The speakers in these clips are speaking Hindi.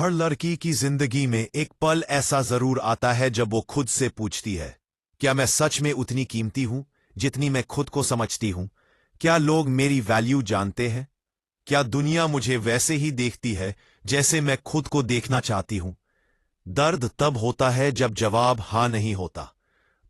हर लड़की की जिंदगी में एक पल ऐसा जरूर आता है जब वो खुद से पूछती है, क्या मैं सच में उतनी कीमती हूं जितनी मैं खुद को समझती हूं? क्या लोग मेरी वैल्यू जानते हैं? क्या दुनिया मुझे वैसे ही देखती है जैसे मैं खुद को देखना चाहती हूं? दर्द तब होता है जब जवाब हां नहीं होता,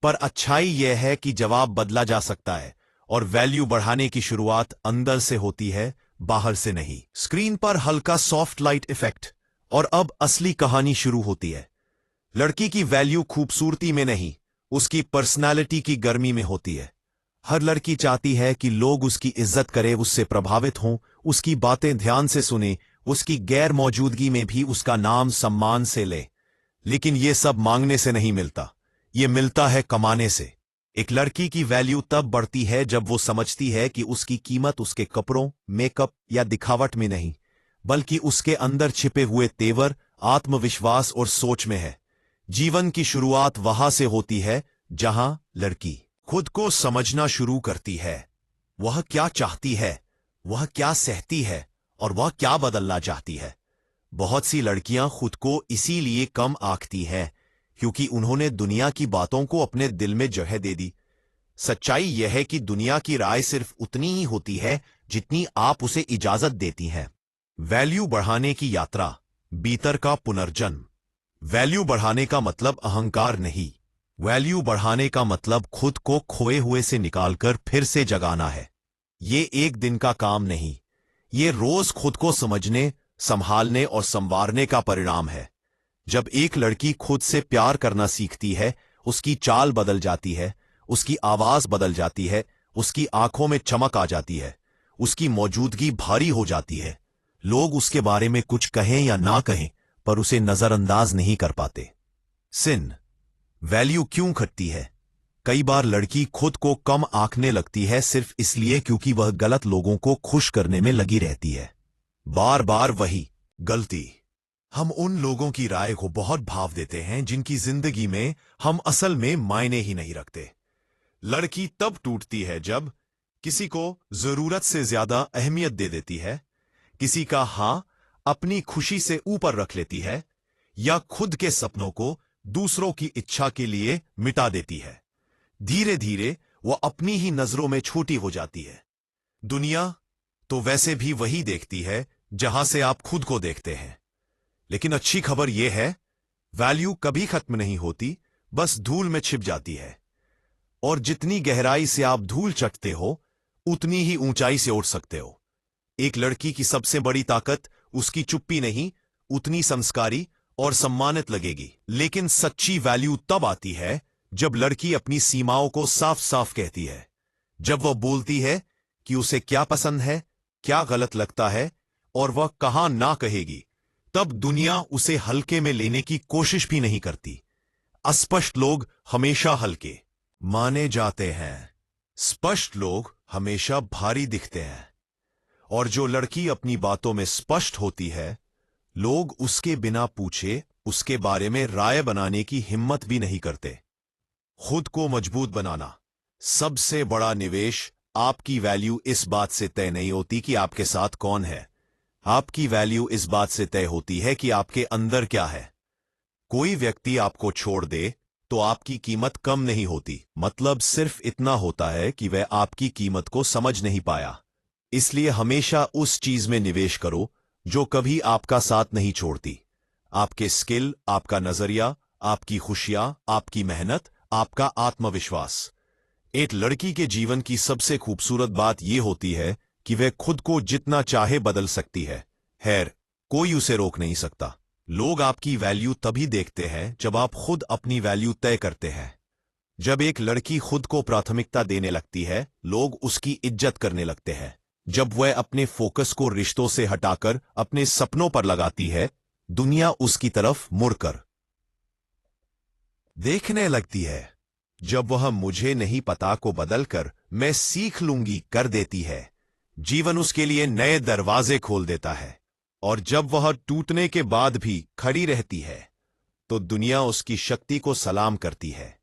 पर अच्छाई यह है कि जवाब बदला जा सकता है और वैल्यू बढ़ाने की शुरुआत अंदर से होती है, बाहर से नहीं। स्क्रीन पर हल्का सॉफ्ट लाइट इफेक्ट और अब असली कहानी शुरू होती है। लड़की की वैल्यू खूबसूरती में नहीं, उसकी पर्सनालिटी की गर्मी में होती है। हर लड़की चाहती है कि लोग उसकी इज्जत करें, उससे प्रभावित हों, उसकी बातें ध्यान से सुने, उसकी गैर मौजूदगी में भी उसका नाम सम्मान से ले। लेकिन ये सब मांगने से नहीं मिलता, ये मिलता है कमाने से। एक लड़की की वैल्यू तब बढ़ती है जब वो समझती है कि उसकी कीमत उसके कपड़ों, मेकअप या दिखावट में नहीं, बल्कि उसके अंदर छिपे हुए तेवर, आत्मविश्वास और सोच में है। जीवन की शुरुआत वहां से होती है जहां लड़की खुद को समझना शुरू करती है। वह क्या चाहती है, वह क्या सहती है और वह क्या बदलना चाहती है। बहुत सी लड़कियां खुद को इसीलिए कम आंकती हैं क्योंकि उन्होंने दुनिया की बातों को अपने दिल में जगह दे दी। सच्चाई यह है कि दुनिया की राय सिर्फ उतनी ही होती है जितनी आप उसे इजाजत देती हैं। वैल्यू बढ़ाने की यात्रा, भीतर का पुनर्जन्म। वैल्यू बढ़ाने का मतलब अहंकार नहीं, वैल्यू बढ़ाने का मतलब खुद को खोए हुए से निकालकर फिर से जगाना है। ये एक दिन का काम नहीं, ये रोज खुद को समझने, संभालने और संवारने का परिणाम है। जब एक लड़की खुद से प्यार करना सीखती है, उसकी चाल बदल जाती है, उसकी आवाज बदल जाती है, उसकी आंखों में चमक आ जाती है, उसकी मौजूदगी भारी हो जाती है। लोग उसके बारे में कुछ कहें या ना कहें, पर उसे नजरअंदाज नहीं कर पाते। सिन वैल्यू क्यों घटती है? कई बार लड़की खुद को कम आंकने लगती है सिर्फ इसलिए क्योंकि वह गलत लोगों को खुश करने में लगी रहती है। बार बार वही गलती। हम उन लोगों की राय को बहुत भाव देते हैं जिनकी जिंदगी में हम असल में मायने ही नहीं रखते। लड़की तब टूटती है जब किसी को जरूरत से ज्यादा अहमियत दे देती है, किसी का हां अपनी खुशी से ऊपर रख लेती है, या खुद के सपनों को दूसरों की इच्छा के लिए मिटा देती है। धीरे धीरे वो अपनी ही नजरों में छोटी हो जाती है। दुनिया तो वैसे भी वही देखती है जहां से आप खुद को देखते हैं। लेकिन अच्छी खबर यह है, वैल्यू कभी खत्म नहीं होती, बस धूल में छिप जाती है। और जितनी गहराई से आप धूल चटते हो, उतनी ही ऊंचाई से उठ सकते हो। एक लड़की की सबसे बड़ी ताकत उसकी चुप्पी नहीं, उतनी संस्कारी और सम्मानित लगेगी। लेकिन सच्ची वैल्यू तब आती है जब लड़की अपनी सीमाओं को साफ साफ कहती है। जब वह बोलती है कि उसे क्या पसंद है, क्या गलत लगता है और वह कहां ना कहेगी, तब दुनिया उसे हल्के में लेने की कोशिश भी नहीं करती। अस्पष्ट लोग हमेशा हल्के माने जाते हैं, स्पष्ट लोग हमेशा भारी दिखते हैं। और जो लड़की अपनी बातों में स्पष्ट होती है, लोग उसके बिना पूछे उसके बारे में राय बनाने की हिम्मत भी नहीं करते। खुद को मजबूत बनाना। सबसे बड़ा निवेश। आपकी वैल्यू इस बात से तय नहीं होती कि आपके साथ कौन है, आपकी वैल्यू इस बात से तय होती है कि आपके अंदर क्या है। कोई व्यक्ति आपको छोड़ दे तो आपकी कीमत कम नहीं होती, मतलब सिर्फ इतना होता है कि वह आपकी कीमत को समझ नहीं पाया। इसलिए हमेशा उस चीज में निवेश करो जो कभी आपका साथ नहीं छोड़ती। आपके स्किल, आपका नजरिया, आपकी खुशियां, आपकी मेहनत, आपका आत्मविश्वास। एक लड़की के जीवन की सबसे खूबसूरत बात यह होती है कि वह खुद को जितना चाहे बदल सकती है। खैर, कोई उसे रोक नहीं सकता। लोग आपकी वैल्यू तभी देखते हैं जब आप खुद अपनी वैल्यू तय करते हैं। जब एक लड़की खुद को प्राथमिकता देने लगती है, लोग उसकी इज्जत करने लगते हैं। जब वह अपने फोकस को रिश्तों से हटाकर अपने सपनों पर लगाती है, दुनिया उसकी तरफ मुड़कर देखने लगती है। जब वह मुझे नहीं पता को बदलकर मैं सीख लूंगी कर देती है, जीवन उसके लिए नए दरवाजे खोल देता है। और जब वह टूटने के बाद भी खड़ी रहती है, तो दुनिया उसकी शक्ति को सलाम करती है।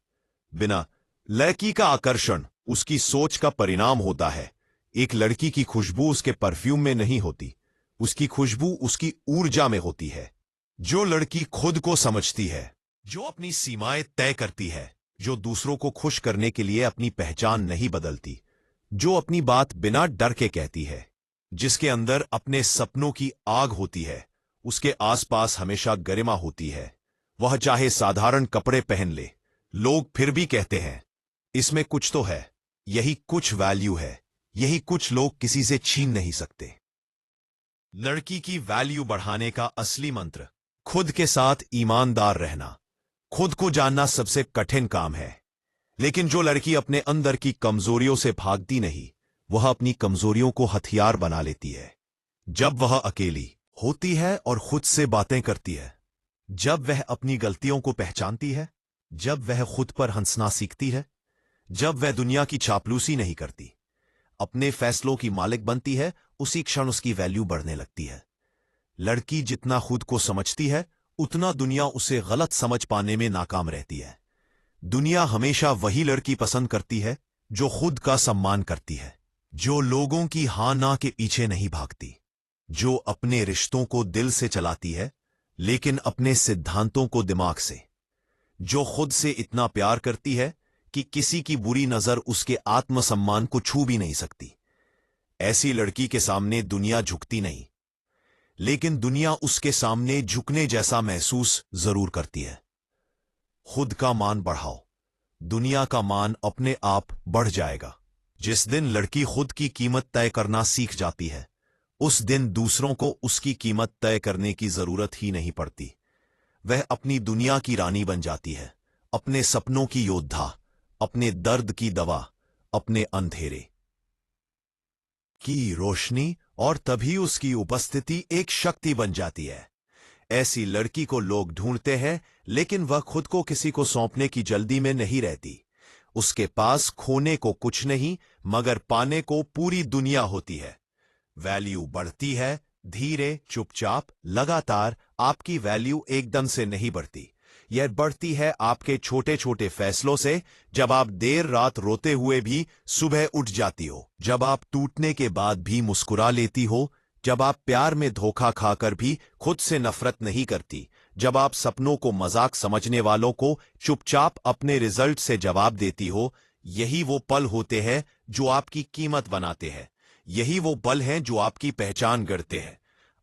बिना लड़की का आकर्षण उसकी सोच का परिणाम होता है। एक लड़की की खुशबू उसके परफ्यूम में नहीं होती, उसकी खुशबू उसकी ऊर्जा में होती है। जो लड़की खुद को समझती है, जो अपनी सीमाएं तय करती है, जो दूसरों को खुश करने के लिए अपनी पहचान नहीं बदलती, जो अपनी बात बिना डर के कहती है, जिसके अंदर अपने सपनों की आग होती है, उसके आसपास हमेशा गरिमा होती है। वह चाहे साधारण कपड़े पहन ले, लोग फिर भी कहते हैं इसमें कुछ तो है, यही कुछ वैल्यू है, यही कुछ लोग किसी से छीन नहीं सकते। लड़की की वैल्यू बढ़ाने का असली मंत्र खुद के साथ ईमानदार रहना। खुद को जानना सबसे कठिन काम है, लेकिन जो लड़की अपने अंदर की कमजोरियों से भागती नहीं, वह अपनी कमजोरियों को हथियार बना लेती है। जब वह अकेली होती है और खुद से बातें करती है, जब वह अपनी गलतियों को पहचानती है, जब वह खुद पर हंसना सीखती है, जब वह दुनिया की चापलूसी नहीं करती, अपने फैसलों की मालिक बनती है, उसी क्षण उसकी वैल्यू बढ़ने लगती है। लड़की जितना खुद को समझती है, उतना दुनिया उसे गलत समझ पाने में नाकाम रहती है। दुनिया हमेशा वही लड़की पसंद करती है जो खुद का सम्मान करती है, जो लोगों की हां ना के पीछे नहीं भागती, जो अपने रिश्तों को दिल से चलाती है लेकिन अपने सिद्धांतों को दिमाग से, जो खुद से इतना प्यार करती है कि किसी की बुरी नजर उसके आत्मसम्मान को छू भी नहीं सकती। ऐसी लड़की के सामने दुनिया झुकती नहीं, लेकिन दुनिया उसके सामने झुकने जैसा महसूस जरूर करती है। खुद का मान बढ़ाओ, दुनिया का मान अपने आप बढ़ जाएगा। जिस दिन लड़की खुद की कीमत तय करना सीख जाती है, उस दिन दूसरों को उसकी कीमत तय करने की जरूरत ही नहीं पड़ती। वह अपनी दुनिया की रानी बन जाती है, अपने सपनों की योद्धा, अपने दर्द की दवा, अपने अंधेरे की रोशनी, और तभी उसकी उपस्थिति एक शक्ति बन जाती है। ऐसी लड़की को लोग ढूंढते हैं, लेकिन वह खुद को किसी को सौंपने की जल्दी में नहीं रहती। उसके पास खोने को कुछ नहीं, मगर पाने को पूरी दुनिया होती है। वैल्यू बढ़ती है धीरे, चुपचाप, लगातार। आपकी वैल्यू एकदम से नहीं बढ़ती, यह बढ़ती है आपके छोटे छोटे फैसलों से। जब आप देर रात रोते हुए भी सुबह उठ जाती हो, जब आप टूटने के बाद भी मुस्कुरा लेती हो, जब आप प्यार में धोखा खाकर भी खुद से नफरत नहीं करती, जब आप सपनों को मजाक समझने वालों को चुपचाप अपने रिजल्ट से जवाब देती हो, यही वो पल होते हैं जो आपकी कीमत बनाते हैं। यही वो पल हैं जो आपकी पहचान गढ़ते हैं।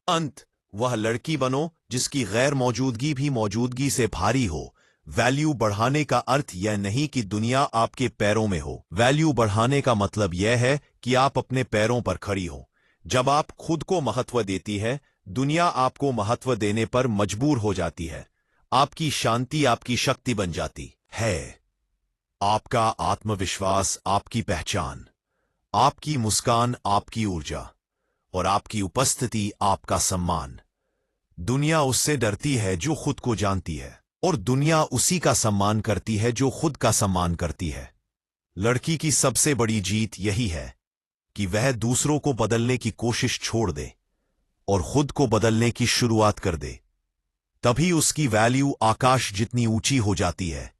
अंत वह लड़की बनो जिसकी गैर मौजूदगी भी मौजूदगी से भारी हो। वैल्यू बढ़ाने का अर्थ यह नहीं कि दुनिया आपके पैरों में हो। वैल्यू बढ़ाने का मतलब यह है कि आप अपने पैरों पर खड़ी हो। जब आप खुद को महत्व देती है, दुनिया आपको महत्व देने पर मजबूर हो जाती है। आपकी शांति आपकी शक्ति बन जाती है। आपका आत्मविश्वास आपकी पहचान, आपकी मुस्कान आपकी ऊर्जा, और आपकी उपस्थिति आपका सम्मान। दुनिया उससे डरती है जो खुद को जानती है, और दुनिया उसी का सम्मान करती है जो खुद का सम्मान करती है। लड़की की सबसे बड़ी जीत यही है कि वह दूसरों को बदलने की कोशिश छोड़ दे और खुद को बदलने की शुरुआत कर दे। तभी उसकी वैल्यू आकाश जितनी ऊंची हो जाती है।